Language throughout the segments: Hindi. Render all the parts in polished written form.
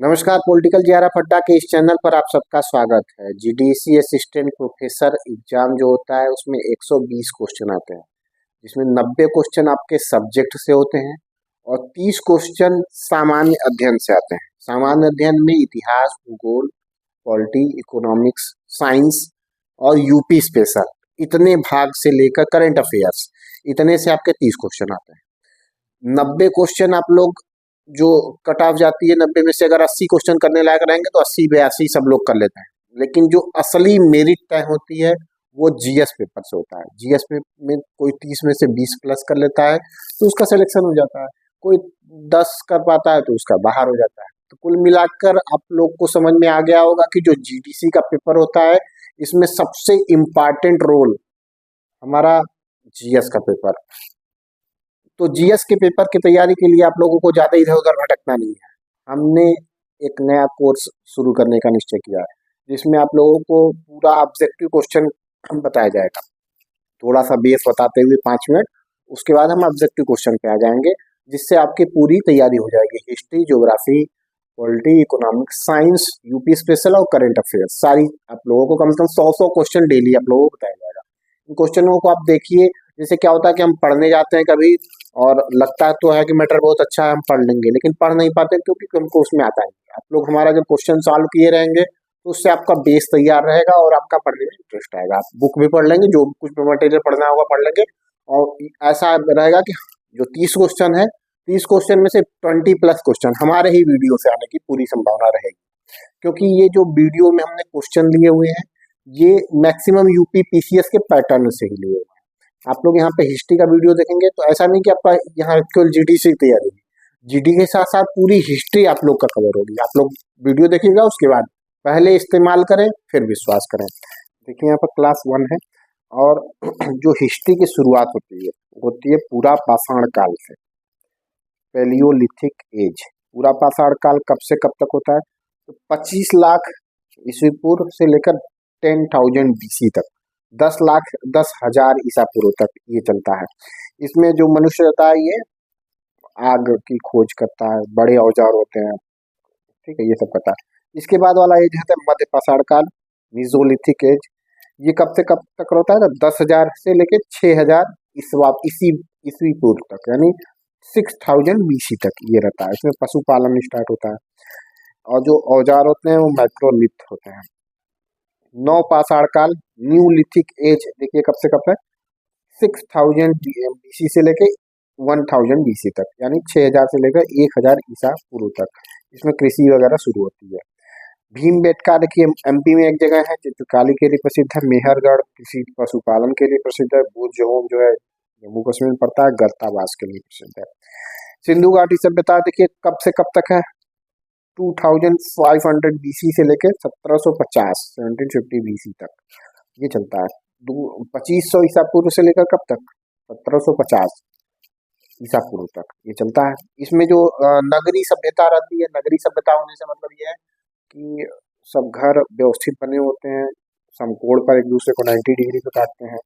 नमस्कार। पॉलिटिकल जियारा फड्डा के इस चैनल पर आप सबका स्वागत है। जीडीसी असिस्टेंट प्रोफेसर एग्जाम जो होता है उसमें 120 क्वेश्चन आते हैं, जिसमें 90 क्वेश्चन आपके सब्जेक्ट से होते हैं और 30 क्वेश्चन सामान्य अध्ययन से आते हैं। सामान्य अध्ययन में इतिहास, भूगोल, पॉलिटी, इकोनॉमिक्स, साइंस और यूपी स्पेशल, इतने भाग से लेकर करंट अफेयर्स, इतने से आपके 30 क्वेश्चन आते हैं। 90 क्वेश्चन आप लोग जो कट ऑफ जाती है 90 में से अगर 80 क्वेश्चन करने लायक रहेंगे तो 80 82 सब लोग कर लेते हैं, लेकिन जो असली मेरिट तय होती है वो जीएस पेपर से होता है। जीएस में कोई 30 में से 20 प्लस कर लेता है तो उसका सिलेक्शन हो जाता है, कोई 10 कर पाता है तो उसका बाहर हो जाता है। तो कुल मिलाकर आप लोग को समझ में आ गया होगा कि जो जीडीसी का पेपर होता है इसमें सबसे इम्पॉर्टेंट रोल हमारा जीएस का पेपर। तो जीएस के पेपर की तैयारी के लिए आप लोगों को ज़्यादा इधर उधर भटकना नहीं है। हमने एक नया कोर्स शुरू करने का निश्चय किया है, जिसमें आप लोगों को पूरा ऑब्जेक्टिव क्वेश्चन बताया जाएगा। थोड़ा सा बेस बताते हुए 5 मिनट, उसके बाद हम ऑब्जेक्टिव क्वेश्चन पे आ जाएंगे, जिससे आपकी पूरी तैयारी हो जाएगी। History, geography, polity, economics, science, UP special और करंट अफेयर्स, सारी आप लोगों को कम से कम 100 क्वेश्चन डेली आप लोगों को बताया जाएगा। इन क्वेश्चनों को आप देखिए। जैसे क्या होता है कि हम पढ़ने जाते हैं कभी और लगता तो है कि मैटर बहुत अच्छा है, हम पढ़ लेंगे, लेकिन पढ़ नहीं पाते क्योंकि हमको उसमें आता है। आप लोग हमारा जब क्वेश्चन सॉल्व किए रहेंगे तो उससे आपका बेस तैयार रहेगा और आपका पढ़ने में इंटरेस्ट आएगा। आप बुक भी पढ़ लेंगे, जो कुछ भी मटेरियल पढ़ना होगा पढ़ लेंगे। और ऐसा रहेगा कि जो 30 क्वेश्चन है, 30 क्वेश्चन में से 20 प्लस क्वेश्चन हमारे ही वीडियो से आने की पूरी संभावना रहेगी, क्योंकि ये जो वीडियो में हमने क्वेश्चन लिए हुए हैं ये मैक्सिमम यूपी पीसीएस के पैटर्न से ही लिए हुए हैं। आप लोग यहाँ पे हिस्ट्री का वीडियो देखेंगे तो ऐसा नहीं कि आपका यहाँ केवल जीडी से तैयारी होगी, जीडी के साथ साथ पूरी हिस्ट्री आप लोग का कवर होगी। आप लोग वीडियो देखिएगा, उसके बाद पहले इस्तेमाल करें फिर विश्वास करें। देखिए यहाँ पर क्लास 1 है और जो हिस्ट्री की शुरुआत होती है पूरा पाषाण काल से, पैलियोलिथिक एज। पूरा पाषाण काल कब से कब तक होता है? तो 25 लाख ईस्वी पूर्व से लेकर 10,000 बीसी तक, 10 लाख 10,000 ईसा पूर्व तक ये चलता है। इसमें जो मनुष्य रहता है ये आग की खोज करता है, बड़े औजार होते हैं, ठीक है, ये सब करता है। इसके बाद वाला एज है मध्य पाषाण काल, मिजोलिथिक एज। ये कब से कब तक होता है? 10,000 से लेकर 6,000 ईस्वी ईस्वी पूर्व तक, यानी 6,000 बीसी तक ये रहता है। इसमें पशुपालन स्टार्ट होता है और जो औजार होते हैं वो माइक्रोलिथ होते हैं। नौ पाषाण काल, न्यूलिथिक एज, देखिए कब से कब है? 6,000 बीसी से लेके 1,000 बीसी तक, यानी 6,000 से लेकर 1,000 ईसा पूर्व तक। इसमें कृषि वगैरह शुरू होती है। भीमबेटका देखिए एमपी में एक जगह है, चित्रकाली के लिए प्रसिद्ध है। मेहरगढ़ कृषि पशुपालन के लिए प्रसिद्ध है। भूजहोम जो है जम्मू कश्मीर में पड़ता है, गर्तावास के लिए प्रसिद्ध है। सिंधु घाटी सभ्यता देखिए कब से कब तक है? 2500 बीसी से लेकर 1750 1750 बीसी तक ये चलता है। 2500 ईसा पूर्व से लेकर कब तक? 1750 ईसा पूर्व तक ये चलता है। इसमें जो नगरी सभ्यता रहती है, नगरी सभ्यता होने से मतलब ये है कि सब घर व्यवस्थित बने होते हैं, समकोण पर एक दूसरे को 90 डिग्री पे काटते हैं।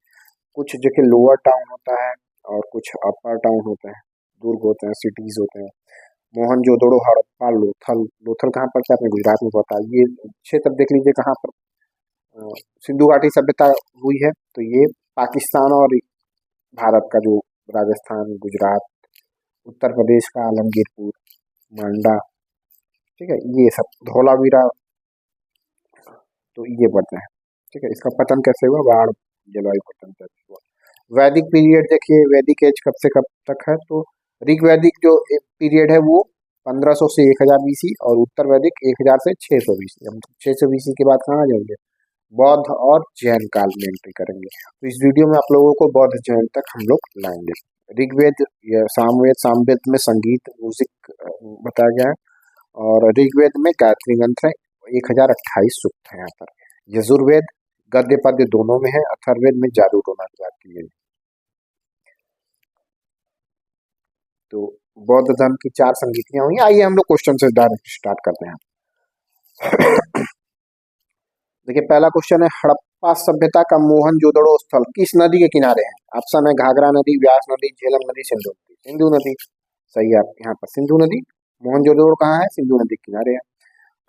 कुछ जगह लोअर टाउन होता है और कुछ अपर टाउन होते हैं, दुर्ग होते हैं, सिटीज होते हैं। मोहनजोदड़ो, हड़प्पा, लोथल। लोथल कहाँ पड़ता है? अपने गुजरात में पड़ता है। ये क्षेत्र देख लीजिए कहाँ पर सिंधु घाटी सभ्यता हुई है। तो ये पाकिस्तान और भारत का जो राजस्थान, गुजरात, उत्तर प्रदेश का आलमगीरपुर, मांडा, ठीक है, ये सब धौलावीरा, तो ये पड़ते हैं। ठीक है, इसका पतन कैसे हुआ? बाढ़, जलवायु परिवर्तन कैसे हुआ? वैदिक पीरियड देखिए, वैदिक एज कब से कब तक है? तो ऋग्वैदिक जो पीरियड है वो 1500 से 1000 बीसी और उत्तर वैदिक 1000 से 600 बीसी। हम 600 बीसी के बाद कहाँ जाएंगे? बौद्ध और जैन काल में एंट्री करेंगे। तो इस वीडियो में आप लोगों को बौद्ध जैन तक हम लोग लाएंगे। ऋग्वेद या सामवेद, सामवेद में संगीत म्यूजिक बताया गया है और ऋग्वेद में गायत्री मंत्र है, 1028 सूक्त है यहाँ पर। यजुर्वेद गद्य पद्य दोनों में है। अथर्ववेद में जादू टोना की बात की गई। तो बौद्ध धर्म की 4 संगीतियां हुई। आइए हम लोग क्वेश्चन से डायरेक्ट स्टार्ट करते हैं। देखिए पहला क्वेश्चन है, हड़प्पा सभ्यता का मोहनजोदड़ो स्थल किस नदी के किनारे है? ऑप्शन है घाघरा नदी, व्यास नदी, झेलम नदी, सिंधु नदी। सिंधु नदी सही है। यहाँ पर सिंधु नदी, मोहनजोदड़ो कहाँ है? सिंधु नदी के किनारे है।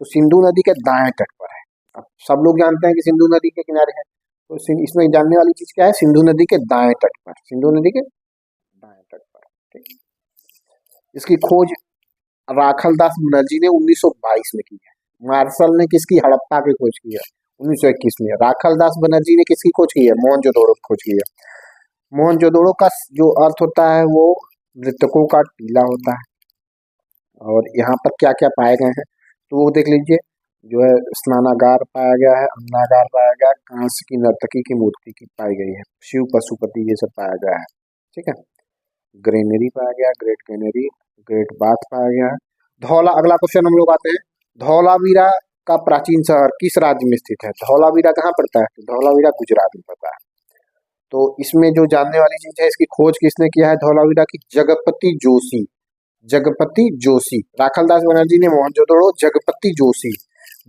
तो सिंधु नदी के दाएं तट पर है। अब सब लोग जानते हैं कि सिंधु नदी के किनारे है, तो इसमें जानने वाली चीज क्या है, सिंधु नदी के दाएं तट पर, सिंधु नदी के दाएं तट पर। ठीक, इसकी खोज राखल दास बनर्जी ने 1922 में की है। मार्शल ने किसकी, हड़प्पा की खोज की है 1921 में। राखल दास बनर्जी ने किसकी खोज की है, मोहनजोदड़ो की खोज की है। मोहनजोदड़ो का जो अर्थ होता है वो मृतकों का टीला होता है। और यहाँ पर क्या क्या पाए गए हैं तो वो देख लीजिए, जो है स्नानागार पाया गया है, अन्नागार पाया गया है, कांस्य की नर्तकी की मूर्ति की पाई गई है, शिव पशुपति ये सब पाया गया है। ठीक है, ग्रेनरी पाया गया, ग्रेट ग्रेनरी, ग्रेट बाथ पाया गया है। धौला, अगला क्वेश्चन हम लोग आते हैं, धौलावीरा का प्राचीन शहर किस राज्य में स्थित है। धौलावीरा कहाँ पड़ता है, तो धौलावीरा गुजरात में पड़ता है। तो इसमें जो जानने वाली चीज है, इसकी खोज किसने किया है धौलावीरा की, जगपति जोशी। जगपति जोशी, राखलदास बनर्जी ने मोहनजोदड़ो, जगपति जोशी,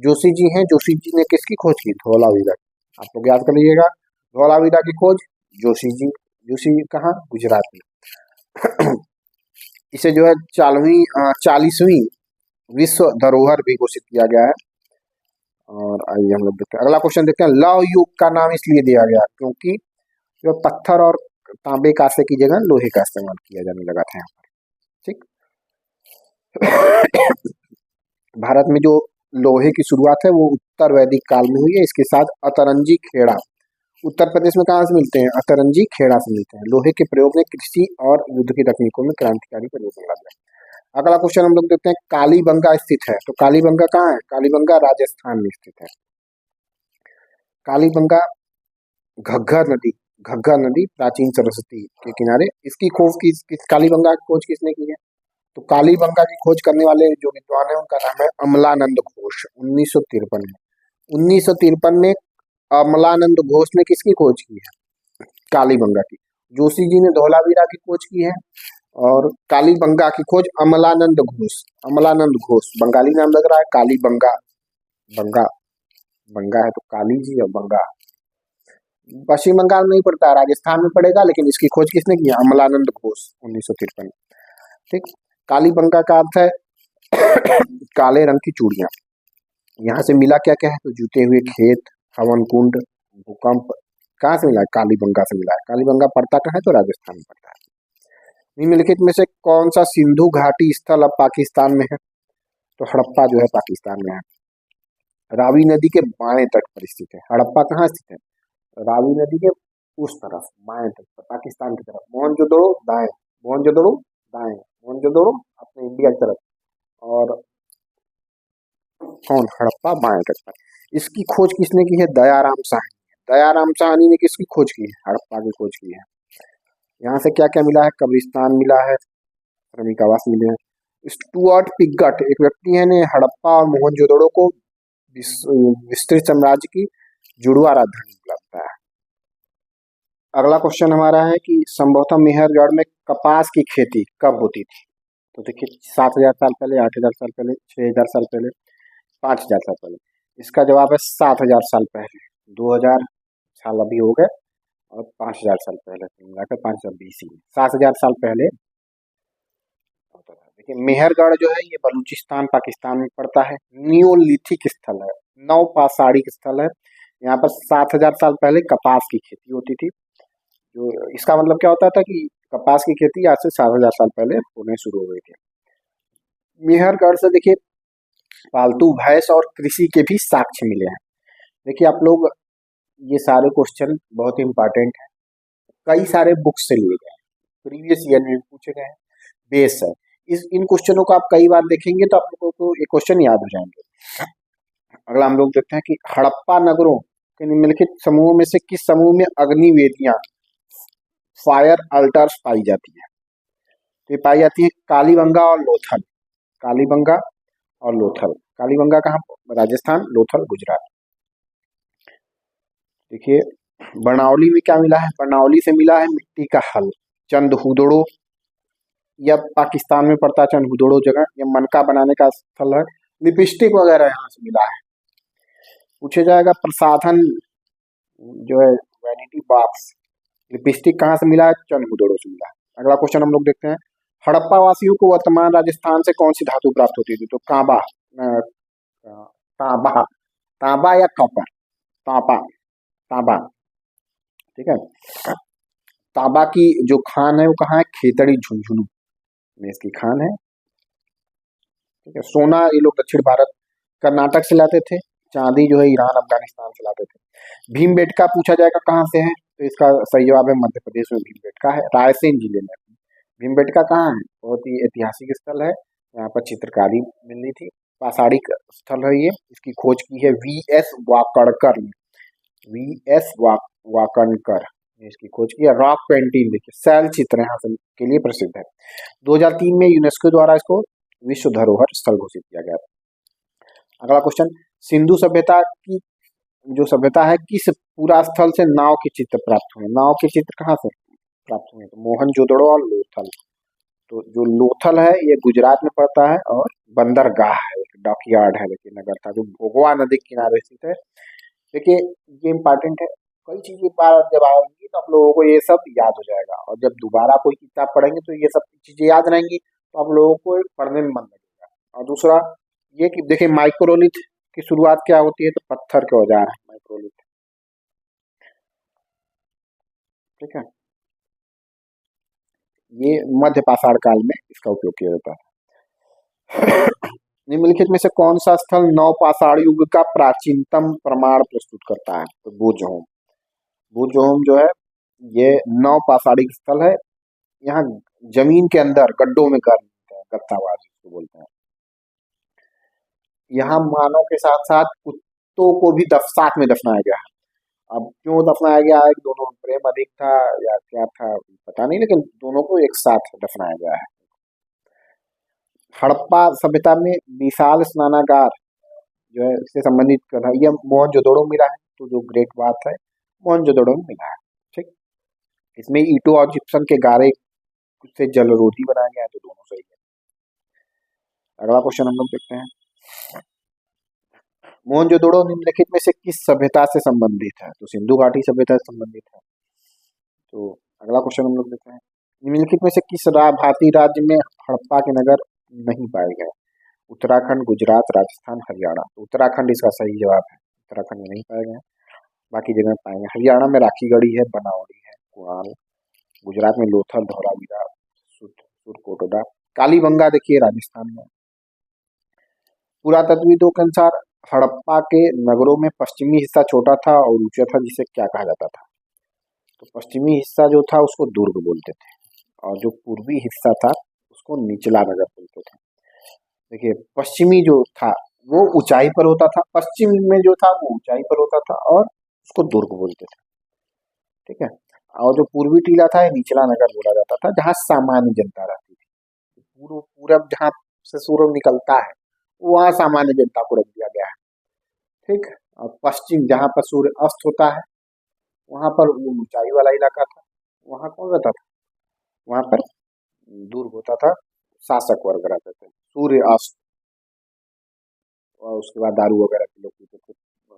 जोशी जी हैं, जोशी जी ने किसकी खोज की, धौलावीरा। आप लोग याद कर लीजिएगा, धौलावीरा की खोज जोशी जी, जोशी कहाँ, गुजरात में। इसे जो है 40वीं विश्व धरोहर भी घोषित किया गया है। और आइए हम लोग देखते हैं, अगला क्वेश्चन देखते हैं, लौह युग का नाम इसलिए दिया गया क्योंकि जो पत्थर और तांबे कांसे की जगह लोहे का इस्तेमाल किया जाने लगा था यहाँ पर। ठीक, भारत में जो लोहे की शुरुआत है वो उत्तर वैदिक काल में हुई है। इसके साथ अतरंजी खेड़ा, उत्तर प्रदेश में कहाँ से मिलते हैं, अतरंजी खेड़ा से मिलते हैं। लोहे के प्रयोग ने कृषि और युद्ध की तकनीकों में क्रांतिकारी परिवर्तन ला दिया। अगला क्वेश्चन हम लोग देखते हैं, कालीबंगा स्थित है, तो कालीबंगा कहाँ है, कालीबंगा राजस्थान में स्थित है। कालीबंगा घग्गर नदी प्राचीन सरस्वती के किनारे, इसकी खोज कालीबंगा की खोज किसने की है, तो कालीबंगा की खोज करने वाले जो विद्वान है उनका नाम है अमलानंद घोष। 1953 में, 1953 में अमलानंद घोष ने किसकी खोज की है, कालीबंगा की। जोशी जी ने धौलावीरा की खोज की है और कालीबंगा की खोज अमलानंद घोष। अमलानंद घोष बंगाली नाम लग रहा है, कालीबंगा, बंगा, बंगा है तो काली जी और बंगा पश्चिम बंगाल में ही पड़ता है, राजस्थान में पड़ेगा, लेकिन इसकी खोज किसने की है, अमलानंद घोष 1953। ठीक, कालीबंगा का अर्थ है काले रंग की चूड़ियां। यहाँ से मिला क्या क्या है, तो जूते हुए खेत, हवन कुंड, भूकंप, कहाँ से मिला है, कालीबंगा से मिला है। कालीबंगा पड़ता कहाँ है, तो राजस्थान में पड़ता है। निम्नलिखित में से कौन सा सिंधु घाटी स्थल अब पाकिस्तान में है, तो हड़प्पा जो है पाकिस्तान में है, रावी नदी के बाएं तट पर स्थित है। हड़प्पा कहाँ स्थित है, रावी नदी के उस तरफ बाएं तट पर, पाकिस्तान की तरफ। मोहनजोदड़ो दाएं, मोहनजोदड़ो दाएं, मोहनजोदड़ो अपने इंडिया की तरफ, और कौन, हड़प्पा बाएं तट पर। इसकी खोज किसने की है, दयाराम साहनी। दयाराम साहनी ने किसकी खोज की है, हड़प्पा की खोज की है। यहाँ से क्या क्या मिला है, कब्रिस्तान मिला है, श्रमिक आवास मिले हैं। स्टुअर्ट पिगट एक व्यक्ति है ने हड़प्पा और मोहनजोदड़ो को विस्तृत साम्राज्य की जुड़वा राजधानी बताया है। अगला क्वेश्चन हमारा है कि संभवतः मेहरगढ़ में कपास की खेती कब होती थी, तो देखिए 7000 साल पहले, 8000 साल पहले, 6000 साल पहले, 5000 साल पहले। इसका जवाब है 7000 साल पहले। 2000 साल अभी हो गए और 5000 साल पहले मिलाकर 5000 BC में 7000 साल पहले होता था। देखिए मेहरगढ़ जो है ये बलूचिस्तान पाकिस्तान में पड़ता है। नियोलिथिक स्थल है, नवपाषाणिक स्थल है। यहाँ पर 7000 साल पहले कपास की खेती होती थी। जो इसका मतलब क्या होता था कि कपास की खेती आज से 7000 साल पहले होने शुरू हो गई थी। मेहरगढ़ से देखिए पालतू भैंस और कृषि के भी साक्ष्य मिले हैं। देखिए आप लोग, ये सारे क्वेश्चन बहुत इंपॉर्टेंट है, कई सारे बुक्स से लिए गए हैं, प्रीवियस ईयर में पूछे गए हैं, बेस है। इन क्वेश्चनों को आप कई बार देखेंगे तो आप लोगों को ये क्वेश्चन याद हो जाएंगे। अगला हम लोग देखते हैं कि हड़प्पा नगरों के निम्नलिखित समूहों में से किस समूह में अग्निवेदियां, फायर अल्टर्स पाई जाती है, तो ये पाई जाती है कालीबंगा और लोथल। कालीबंगा और लोथल, कालीबंगा कहाँ, राजस्थान, लोथल गुजरात। देखिए बरनौली में क्या मिला है, बरनौली से मिला है मिट्टी का हल। चंदहुदड़ो, यह पाकिस्तान में पड़ता है, चंदहुदड़ो जगह, यह मनका बनाने का स्थल है। लिपस्टिक वगैरह यहाँ से मिला है। पूछे जाएगा प्रसाधन जो है वैनिटी बॉक्स, लिपस्टिक कहाँ से मिला है, चंदहुदड़ो से मिला है। अगला क्वेश्चन हम लोग देखते हैं, हड़प्पा वासियों को वर्तमान राजस्थान से कौन सी धातु प्राप्त होती थी, तो कांबा, तांबा, तांबा या कॉपर, तांबा, तांबा, ठीक है। तांबा की जो खान है वो कहाँ है, खेतड़ी झुंझुनू में इसकी खान है, ठीक है। सोना ये लोग दक्षिण भारत कर्नाटक से लाते थे, चांदी जो है ईरान अफगानिस्तान से लाते थे। भीमबेटका पूछा जाएगा कहाँ से है, तो इसका सही जवाब है मध्य प्रदेश में भीमबेटका है, रायसेन जिले में। भीमबेटका कहाँ है, बहुत ही ऐतिहासिक स्थल है, यहाँ पर चित्रकारी मिली थी, पाषाणिक स्थल है ये, इसकी खोज की है वी एस वाकड़कर ने, वी एस वाकणकर ने इसकी खोज की है। रॉक पेंटिंग देखिए, शैल चित्र यहाँ से के लिए प्रसिद्ध है। 2003 में यूनेस्को द्वारा इसको विश्व धरोहर स्थल घोषित किया गया। अगला क्वेश्चन, सिंधु सभ्यता की जो सभ्यता है किस पूरा स्थल से नाव के चित्र प्राप्त हुए, नाव के चित्र कहाँ से प्राप्त हुए, तो मोहनजोदड़ो और लोथल। तो जो लोथल है ये गुजरात में पड़ता है, और बंदरगाह है, डॉकयार्ड है, देखिए नगर था, जो भोगवा नदी के किनारे स्थित है। देखिए ये इंपॉर्टेंट है, कई चीजें बार जब आएंगी तो आप लोगों को ये सब याद हो जाएगा, और जब दोबारा कोई किताब पढ़ेंगे तो ये सब चीजें याद रहेंगी, तो आप लोगों को पढ़ने में मन लगेगा। और दूसरा ये कि देखिए माइक्रोलिथ की शुरुआत क्या होती है, तो पत्थर के औजार है माइक्रोलिथ, ठीक है। ये मध्य पाषाण काल में इसका उपयोग किया जाता है। निम्नलिखित में से कौन सा स्थल नवपाषाण युग का प्राचीनतम प्रमाण प्रस्तुत करता है, तो बुजहोम। बुजहोम जो है ये नवपाषाणिक स्थल है, यहाँ जमीन के अंदर गड्ढों में घर मिलते हैं, गत्तावाज जिसको बोलते हैं। यहाँ मानव के साथ साथ कुत्तों को भी साथ में दफनाया गया है। अब क्यों दफनाया गया है, दोनों में प्रेम अधिक था या क्या था पता नहीं, लेकिन दोनों को एक साथ दफनाया गया है। हड़प्पा सभ्यता में विशाल स्नानागार जो है इससे संबंधित कर है, यह मोहनजोदड़ो में मिला है, तो जो ग्रेट बात है मोहनजोदड़ो में मिला है, ठीक। इसमें ईंटों और जिप्सम के गारे से जलरोधी बनाया गया है, तो दोनों सही है। अगला क्वेश्चन हम लोग देखते हैं, मोहनजोदड़ो निम्नलिखित में से किस सभ्यता से संबंधित है, तो सिंधु घाटी सभ्यता से संबंधित है। तो अगला क्वेश्चन हम लोग देखते हैं, निम्नलिखित में से किस भारतीय राज्य में हड़प्पा के नगर नहीं पाए गए, उत्तराखंड, गुजरात, राजस्थान, हरियाणा। तो उत्तराखंड इसका सही जवाब है, उत्तराखंड में नहीं पाए गए, बाकी जगह पाएंगे। हरियाणा में राखीगढ़ी है, बनावड़ी है, कुणाल। गुजरात में लोथल, धौलावीरा, सुरकोटडा। कालीबंगा देखिए राजस्थान में। पुरातत्वविदों के अनुसार हड़प्पा के नगरों में पश्चिमी हिस्सा छोटा था और ऊंचा था, जिसे क्या कहा जाता था, तो पश्चिमी हिस्सा जो था उसको दुर्ग बोलते थे, और जो पूर्वी हिस्सा था उसको निचला नगर बोलते थे। देखिए पश्चिमी जो था वो ऊंचाई पर होता था, पश्चिम में जो था वो ऊंचाई पर होता था, और उसको दुर्ग बोलते थे, ठीक है। और जो पूर्वी टीला था ये निचला नगर बोला जाता था, जहाँ सामान्य जनता रहती थी। पूर्व पूरब जहाँ से सूरज निकलता है वहाँ सामान्य जनता को रख दिया गया है, ठीक। और पश्चिम जहाँ पर सूर्य अस्त होता है वहां पर वो ऊंचाई वाला इलाका था, वहां कौन रहता था, वहां पर दुर्ग होता था, शासक वर्ग रहते थे, सूर्य अस्त, और उसके बाद दारू वगैरह के लोग पीते थे,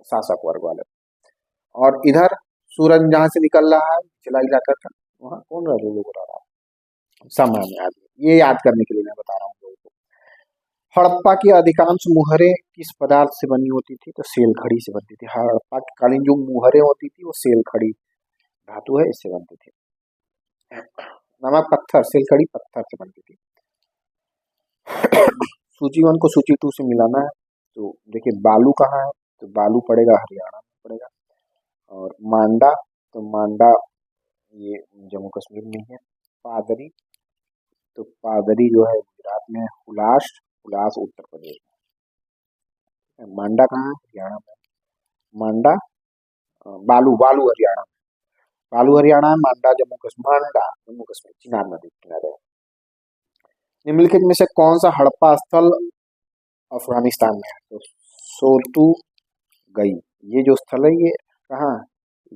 शासक वर्ग वाले। और इधर सूरज जहाँ से निकल रहा है निचला इलाका था, वहाँ कौन रह लोग रह रहा है, सामान्य आदमी। ये याद करने के लिए मैं बता रहा हूँ लोगों को। हड़प्पा की अधिकांश मुहरें किस पदार्थ से बनी होती थी, तो सेलखड़ी से बनती थी। हड़प्पा कालीन जो मुहरें होती थी वो सेलखड़ी धातु है इससे बनती थी। नमक पत्थर, सेलखड़ी पत्थर से बनती थी। सूची 1 को सूची 2 से मिलाना है, तो देखिए बालू कहाँ है, तो बालू पड़ेगा हरियाणा में पड़ेगा, और मांडा, तो मांडा ये जम्मू कश्मीर में है। पादरी, तो पादरी जो है गुजरात में है। हुलास, हुलास उत्तर प्रदेश में है। मांडा कहाँ है, हरियाणा में। मांडा बालू, बालू हरियाणा में, बालू हरियाणा है। मांडा जम्मू कश्मीर, मांडा जम्मू कश्मीर, चिनाब नदी के किनारे है। निम्नलिखित में से कौन सा हड़प्पा स्थल अफगानिस्तान में है, तो सोतु गई, ये जो स्थल है ये कहाँ है,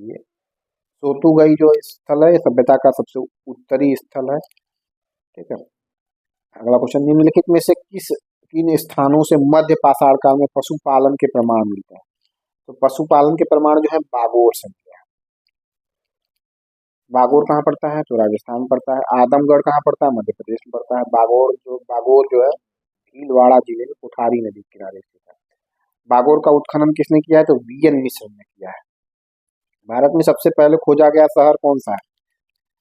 ये सोतु गई जो स्थल है सभ्यता का सबसे उत्तरी स्थल है, ठीक है। अगला क्वेश्चन, निम्नलिखित में से किन स्थानों से मध्य पाषाण काल में पशुपालन के प्रमाण मिलते हैं, तो पशुपालन के प्रमाण जो है बागोर से मिलते हैं। बागोर कहाँ पड़ता है, तो राजस्थान में पड़ता है। आदमगढ़ कहाँ पड़ता है, मध्य प्रदेश में पड़ता है। बागोर जो है भीलवाड़ा जिले में कुठारी नदी के किनारे स्थित है। बागोर का उत्खनन किसने किया है? तो वीएन मिश्र ने किया है। भारत में सबसे पहले खोजा गया शहर कौन सा है?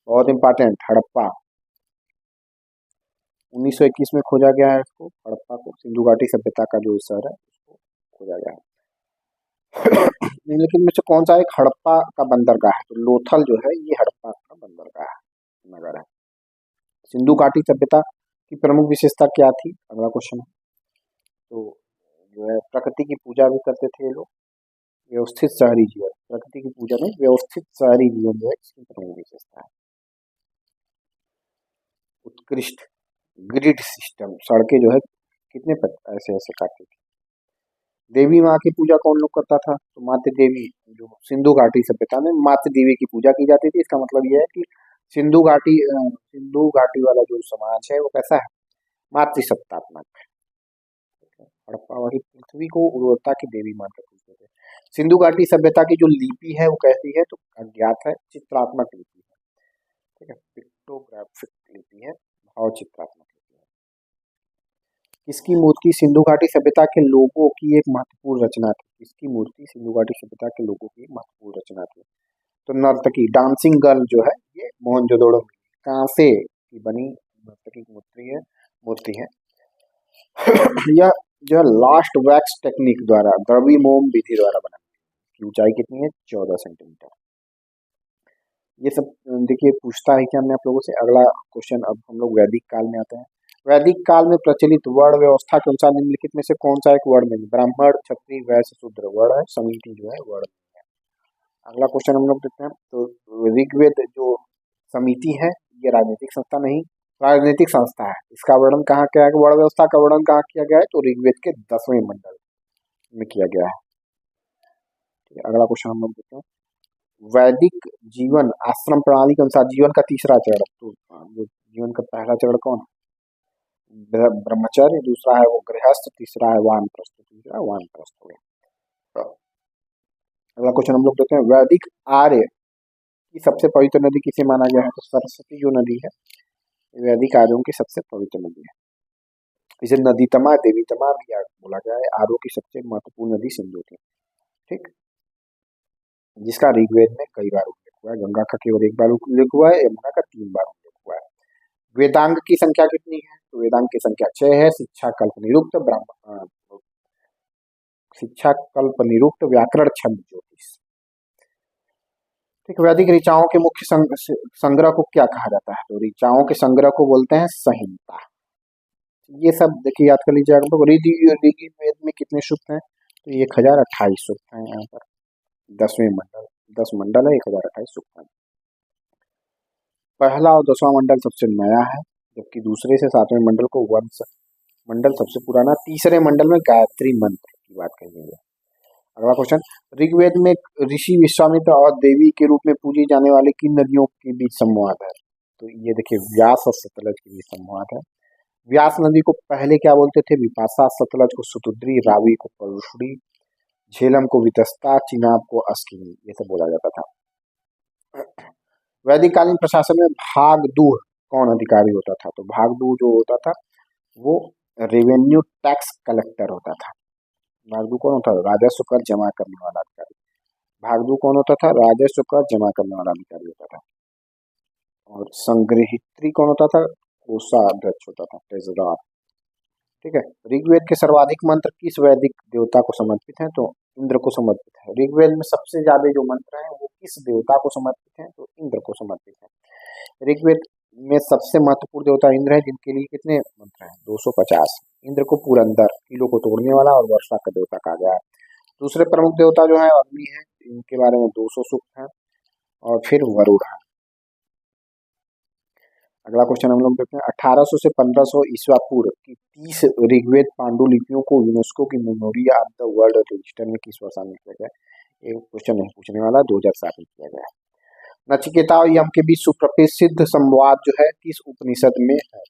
बहुत इंपॉर्टेंट, हड़प्पा। 1921 में खोजा गया है इसको, हड़प्पा को, सिंधु घाटी सभ्यता का जो शहर है उसको खोजा गया है। लेकिन में से कौन सा एक हड़प्पा का बंदरगाह है? तो लोथल जो है ये हड़प्पा का बंदरगाह नगर है। सिंधु घाटी सभ्यता की प्रमुख विशेषता क्या थी? अगला क्वेश्चन है। तो जो है प्रकृति की पूजा भी करते थे ये लोग। व्यवस्थित शहरी जीवन, प्रकृति की पूजा में व्यवस्थित शहरी जीवन जो है इसकी प्रमुख विशेषता है। उत्कृष्ट ग्रिड सिस्टम, सड़कें जो है कितने ऐसे ऐसे काटती थी। देवी माँ की पूजा कौन लोग करता था? तो मातृ देवी, जो सिंधु घाटी सभ्यता में मातृ देवी की पूजा की जाती थी। इसका मतलब यह है कि सिंधु घाटी वाला जो समाज है वो कैसा है? मातृसत्तात्मक है। हड़प्पा वाली पृथ्वी को उर्वरता की देवी मानकर पूजते थे। सिंधु घाटी सभ्यता की जो लिपि है वो कैसी है? तो अज्ञात है, चित्रात्मक लिपि है। ठीक है, पिक्टोग्राफिक लिपि है, भाव चित्रात्मक लिपि है। किसकी मूर्ति सिंधु घाटी सभ्यता के लोगों की एक महत्वपूर्ण रचना थी? किसकी मूर्ति सिंधु घाटी सभ्यता के लोगों की एक महत्वपूर्ण रचना थी? तो नर्तकी, डांसिंग गर्ल जो है ये मोहनजोदड़ो में कांसे की बनी नर्तकी की मूर्ति है। यह जो लास्ट वैक्स टेक्निक द्वारा, द्रविमोम विधि द्वारा बना की ऊंचाई कितनी है? 14 सेंटीमीटर। ये सब देखिए पूछता है कि हमने आप लोगों से। अगला क्वेश्चन, अब हम लोग वैदिक काल में आते हैं। वैदिक काल में प्रचलित वर्ण व्यवस्था के अनुसार निम्नलिखित में से कौन सा एक वर्ण नहीं? ब्राह्मण, क्षत्रिय, वैश्य, शूद्र वर्ण है, समिति जो है वर्ण है। अगला क्वेश्चन हम लोग देखते हैं। तो ऋग्वेद जो समिति है ये राजनीतिक संस्था नहीं, राजनीतिक संस्था है। इसका वर्णन कहाँ किया है? वर्ण व्यवस्था का वर्णन कहाँ किया गया है? तो ऋग्वेद के 10वें मंडल में किया गया है। ठीक है, अगला क्वेश्चन हम लोग देखते हैं। वैदिक जीवन आश्रम प्रणाली के अनुसार जीवन का तीसरा चरण, तो जो जीवन का पहला चरण कौन है? ब्रह्मचर्य, दूसरा है वो गृहस्थ, तीसरा है वानप्रस्थ, तीसरा वानप्रस्थ हो गया। अगला क्वेश्चन हम लोग देखते हैं। वैदिक आर्य की सबसे पवित्र नदी किसे माना गया है? तो सरस्वती जो नदी है वैदिक आर्यों की सबसे पवित्र नदी है। इसे नदीतमा, देवीतमा भी बोला गया है। आर्यों की सबसे महत्वपूर्ण नदी सिंधु थी। ठीक, जिसका ऋग्वेद में कई बार उल्लेख हुआ है। गंगा का केवल एक बार उल्लेख हुआ है, यमुना का 3 बार उल्लेख हुआ है। वेदांग की संख्या कितनी है? तो वेदांग की संख्या 6 है। शिक्षा, कल्प, निरुक्त, शिक्षा, कल्प, निरुक्त, व्याकरण, छंद, ज्योतिष। ठीक, वैदिक ऋचाओं के मुख्य संग्रह को क्या कहा जाता है? तो ऋचाओं के संग्रह को बोलते हैं संहिता। ये सब देखिए याद कर लीजिए। ऋग्वेद में कितने सूक्त हैं? तो 1028 सूक्त हैं। यहाँ पर 10वें मंडल, 10 मंडल है, 1028 सूक्त हैं। पहला और 10वां मंडल सबसे नया है, जबकि दूसरे से 7वें मंडल को वंश मंडल सबसे पुराना। तीसरे मंडल में गायत्री मंत्र की बात करेंगे। अगला क्वेश्चन, ऋग्वेद में ऋषि विश्वामित्र और देवी के रूप में पूजी जाने वाली किन नदियों के बीच संवाद है? तो ये देखिए व्यास और सतलज के बीच संवाद है। व्यास नदी को पहले क्या बोलते थे? विपाशा, सतलज को सुतुद्री, रावी को परुषड़ी, झेलम को वितस्ता, चिनाब को अस्किनी, ये सब बोला जाता था। वैदिक कालीन प्रशासन में भागदूह कौन अधिकारी होता था? तो भागदूह जो होता था वो रेवेन्यू टैक्स कलेक्टर होता था। भागदूह कौन होता था? राजस्व कर जमा करने वाला अधिकारी। भागदूह कौन होता था? राजस्व कर जमा करने वाला अधिकारी होता था। और संग्रहित्री कौन होता था? कोषाध्यक्ष होता था, ट्रेजरर। ठीक है, ऋग्वेद के सर्वाधिक मंत्र किस वैदिक देवता को समर्पित हैं? तो इंद्र को समर्पित है। ऋग्वेद में सबसे ज्यादा जो मंत्र हैं वो किस देवता को समर्पित हैं? तो इंद्र को समर्पित है। ऋग्वेद में सबसे महत्वपूर्ण देवता इंद्र है, जिनके लिए कितने मंत्र हैं? 250। इंद्र को पुरंदर, किलों को तोड़ने वाला और वर्षा का देवता कहा गया है। दूसरे प्रमुख देवता जो है अग्नि है, इनके बारे में 200 सूक्त हैं। और फिर वरुण है। अगला क्वेश्चन हम लोग देखते हैं। 1800 से 1500 ईस्वा पूर्व की 30 ऋग्वेद पांडुलिपियों को यूनेस्को की memory of the world register में किस वर्ष शामिल किया गया? एक क्वेश्चन नहीं पूछने वाला, 2007 में किया गया। नचिकेता और यम के बीच सुप्रसिद्ध संवाद जो है किस उपनिषद में है?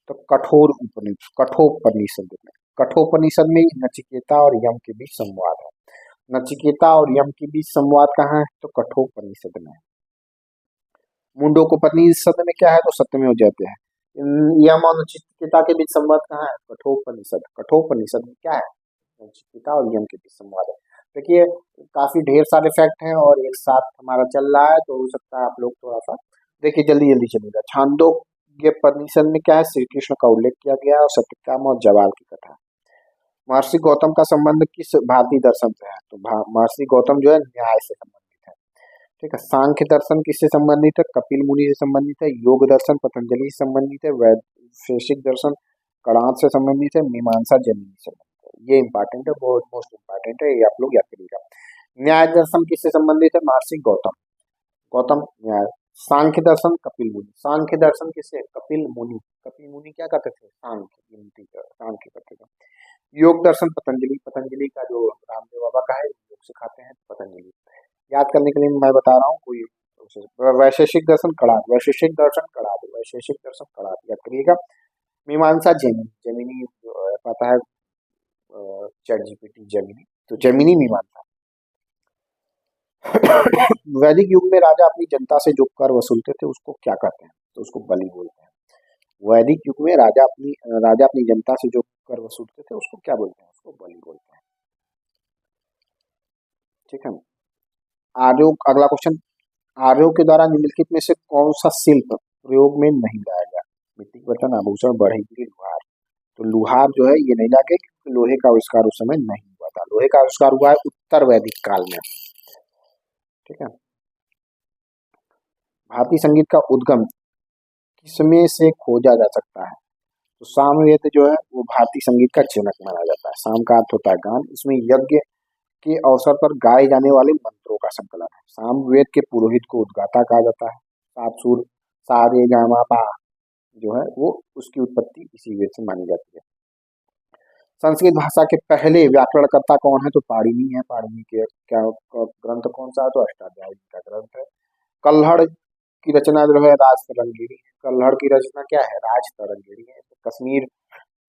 तो कठोपनिषद में। कठोपनिषद में नचिकेता और यम के बीच संवाद है। नचिकेता और यम के बीच संवाद कहाँ है? तो कठोपनिषद में। मुंडकोपनिषद में क्या है? तो सत्यमेव जयते हैं। यम और नचिकेता के बीच संवाद कहाँ है? कठोपनिषद। कठोपनिषद में क्या है? नचिकेता और यम के बीच संवाद है। देखिए काफी ढेर सारे फैक्ट हैं और एक साथ हमारा चल रहा है, तो हो सकता है आप लोग थोड़ा सा देखिए, जल्दी जल्दी चलेगा। छांदोग्योपनिषद में क्या है, श्री कृष्ण का उल्लेख किया गया है और सत्यकाम और जवाल की कथा। महर्षि गौतम का संबंध किस भारतीय दर्शन से है, तो महर्षि गौतम जो है न्याय से संबंधित है। ठीक है। सांख्य दर्शन किससे संबंधित है, कपिल मुनि से संबंधित है। योग दर्शन पतंजलि से संबंधित है। वैशेषिक दर्शन कणाद से संबंधित है। मीमांसा जैमिनी से संबंधित है। ये इंपॉर्टेंट है, बहुत मोस्ट इंपॉर्टेंट है, ये आप लोग याद करिएगा। न्याय दर्शन किससे संबंधित है, महर्षि गौतम, गौतम न्याय। सांख्य दर्शन कपिल मुनि, सांख्य दर्शन किससे, कपिल मुनि। कपिल मुनि क्या करते थे, सांख्य गिनती सांख्य करते थे। योग दर्शन पतंजलि, पतंजलि का जो रामदेव बाबा का है, योग सिखाते हैं पतंजलि। याद करने के लिए मैं बता रहा हूँ कोई। वैशेषिक दर्शन कड़ाद, वैशेषिक दर्शन कड़ाद, वैशेषिक दर्शन कड़ाद याद करिएगा। मीमांसा जैमिनी, जैमिनी पता है चैट जीपीटी जैमिनी, तो जैमिनी मीमांसा। वैदिक युग में राजा अपनी जनता से जो कर वसूलते थे उसको क्या कहते हैं, तो उसको बलि बोलते हैं। वैदिक युग में राजा अपनी जनता से जो कर वसूलते थे उसको क्या बोलते हैं, उसको बलि बोलते हैं। ठीक है। आर्यों, अगला क्वेश्चन, आर्यों के द्वारा निम्नलिखित में से कौन सा शिल्प प्रयोग में नहीं लाया गया, मिट्टी के बर्तन, आभूषण, बढ़ई, लुहार। तो लुहार जो है ये नहीं लागे क्योंकि लोहे का आविष्कार उस समय नहीं हुआ था। लोहे का आविष्कार हुआ है उत्तर वैदिक काल में। ठीक है। भारतीय संगीत का उद्गम किसमें से खोजा जा सकता है, तो सामवेद जो है वो भारतीय संगीत का जनक माना जाता है। साम का अर्थ होता है गान, इसमें यज्ञ के अवसर पर गाए जाने वाले मंत्रों का संकलन है। सामवेद के पुरोहित को उद्गाता कहा जाता है। सात सुर सा रे गा मा पा जो है वो उसकी उत्पत्ति इसी वेद से मानी जाती है। संस्कृत भाषा के पहले व्याकरणकर्ता कौन है, तो पाणिनि है। पाणिनि के क्या ग्रंथ कौन सा है, तो अष्टाध्यायी का ग्रंथ है। कल्हड़ की रचना जो है राज तरंगिणी है। कल्हड़ की रचना क्या है, राज तरंगिणी है। कश्मीर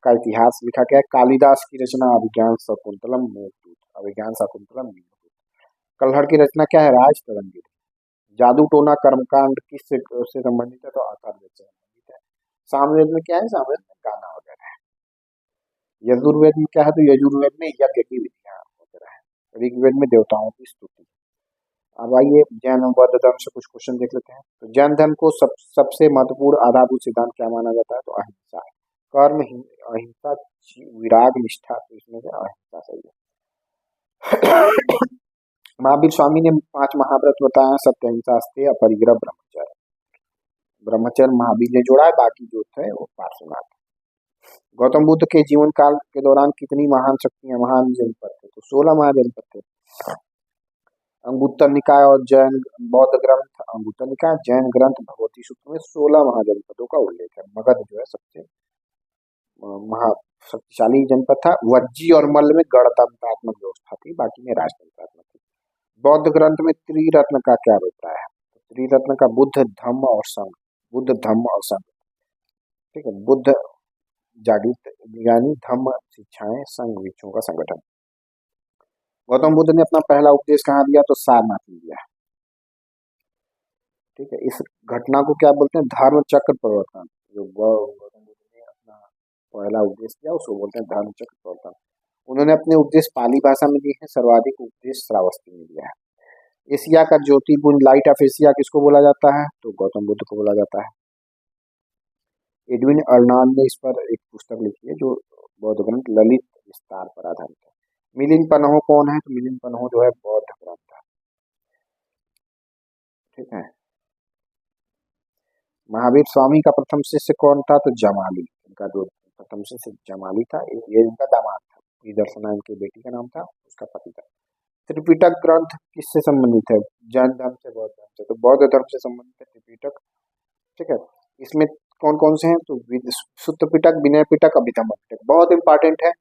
का इतिहास लिखा गया है। कालिदास की रचना अभिज्ञान शकुंतलम मेघदूत, अभिज्ञान शकुंतलम मेघदूत। कल्हड़ की रचना क्या है, राज तरंगिणी। जादू टोना कर्मकांड किससे से संबंधित है, तो अथर्ववेद से संबंधित है। सामवेद में क्या है, सामवेद में गाना वगैरह है। यजुर्वेद में क्या है, तो यजुर्वेद में यज्ञ की विधियां वगैरह है। ऋग्वेद में देवताओं की स्तुति। अब आइए जैन और बौद्ध धर्म से कुछ क्वेश्चन देख लेते हैं। तो जैन धर्म को सबसे महत्वपूर्ण आधारभूत सिद्धांत क्या माना जाता है, तो अहिंसा, कर्म, अहिंसा, विराग, निष्ठा, तो इसमें से अहिंसा सही है। महावीर स्वामी ने 5 महाव्रत बताया, सत्य, अहिंसा, अस्तेय, अपरिग्रह, ब्रह्मचर्य। ब्रह्मचर्य महावीर ने जोड़ा है, बाकी जो थे वो पार्श्वनाथ। गौतम बुद्ध के जीवन काल के दौरान कितनी महान शक्तियां, महान जनपद थे, तो 16 महाजनपद थे। अंगुत्तर निकाय और जैन बौद्ध ग्रंथ, अंगुत्तर निकाय, जैन ग्रंथ भगवती सूत्र में 16 महाजनपदों का उल्लेख है। मगध जो है सबसे महा शक्तिशाली जनपद था। वज्जी और मल्ल में गणतंत्रात्मक व्यवस्था थी, बाकी में राजतंत्रात्मक थी। बौद्ध ग्रंथ में त्रिरत्न का क्या अभिप्राय है, त्रिरत्न का बुद्ध, धम्म और संघ, बुद्ध, धम्म और संघ। ठीक है। बुद्ध जागृत ज्ञानी, धम्म शिक्षाएं, संघ भिक्षुओं का संगठन। गौतम बुद्ध ने अपना पहला उपदेश कहाँ दिया, तो सारनाथ में दिया। ठीक है। इस घटना को क्या बोलते हैं, धर्म चक्र प्रवर्तन। जो गौतम बुद्ध ने अपना पहला उपदेश दिया उसको बोलते हैं धर्म चक्र प्रवर्तन। उन्होंने अपने उपदेश पाली भाषा में दिए हैं। सर्वाधिक उपदेश श्रावस्ती में दिया है। एशिया का ज्योतिर्पुंज, लाइट ऑफ एशिया किसको बोला जाता है, तो गौतम बुद्ध को बोला जाता है। एडविन अर्नाल्ड ने इस पर एक पुस्तक लिखी है जो बौद्ध ग्रंथ ललित विस्तार पर आधारित है। मिलिंद पन्हो कौन है, तो मिलिंद पन्हो जो है बौद्ध ग्रंथ है। ठीक है। महावीर स्वामी का प्रथम शिष्य कौन था, तो जमाली। इनका जो प्रथम शिष्य जमाली था, ये इनका दामाद था। दर्शना इनकी बेटी का नाम था, उसका पति था। त्रिपिटक ग्रंथ किससे संबंधित है, जैन धर्म से, बौद्ध धर्म से, तो बौद्ध धर्म से संबंधित है त्रिपिटक। ठीक है। इसमें कौन कौन से हैं, तो सुत्त पिटक, विनय पिटक, अभिधम्म पिटक। बहुत इंपॉर्टेंट है।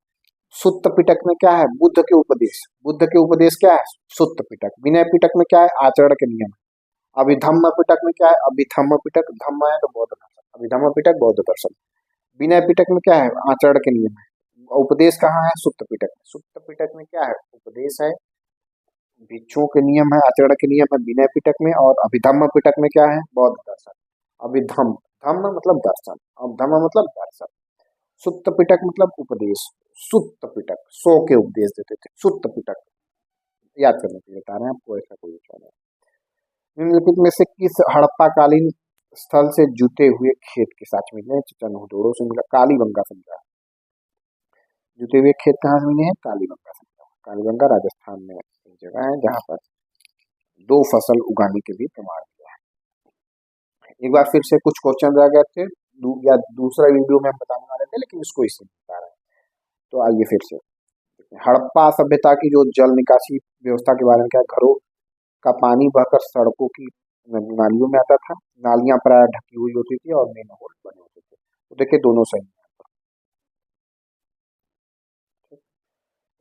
सुत्त पिटक में क्या है, बुद्ध के उपदेश, बुद्ध के उपदेश क्या है, सुत्त पिटक। विनय पिटक में क्या है, आचरण के नियम। अभिधम्म पिटक में क्या है, अभिधम्म पिटक, धम्म है तो बौद्ध दर्शन, अभिधम्म पिटक बौद्ध दर्शन। विनय पिटक में क्या है, आचरण के नियम है। उपदेश कहाँ है, सुत्त पिटक में। सुत्त पिटक में क्या है, उपदेश है, भिक्षुओं के नियम है, आचरण के नियम है विनय पिटक में। और अभिधम्म पिटक में क्या है, बौद्ध दर्शन। अभिधम्म, धम्म मतलब दर्शन, अब धम्म मतलब दर्शन। सुत्त पिटक मतलब उपदेश, सुत्त पिटक, सो के उपदेश देते थे, सुत्त पिटक, याद करने के लिए बता रहे हैं आपको, ऐसा कोई विचार नहीं। निम्नलिखित में से किस हड़प्पा कालीन स्थल से जुते हुए खेत के साथ मिले हैं? चनहुदोड़ो से मिला, कालीबंगा से मिला। जुते हुए खेत कहाँ से मिले हैं? कालीबंगा से मिला। कालीबंगा राजस्थान में एक जगह है जहाँ पर दो फसल उगाने के भी प्रमाण मिला है। एक बार फिर से कुछ क्वेश्चन रह गए थे, या दूसरा वीडियो में हम बताने वाले थे, लेकिन इसको इससे बता रहे हैं। तो आइए फिर से, हड़प्पा सभ्यता की जो जल निकासी व्यवस्था के बारे में क्या, घरों का पानी बहकर सड़कों की नालियों में आता था, नालियां प्राय ढकी हुई होती थी और मेन होल बने होते थे। तो देखिए दोनों सही हैं।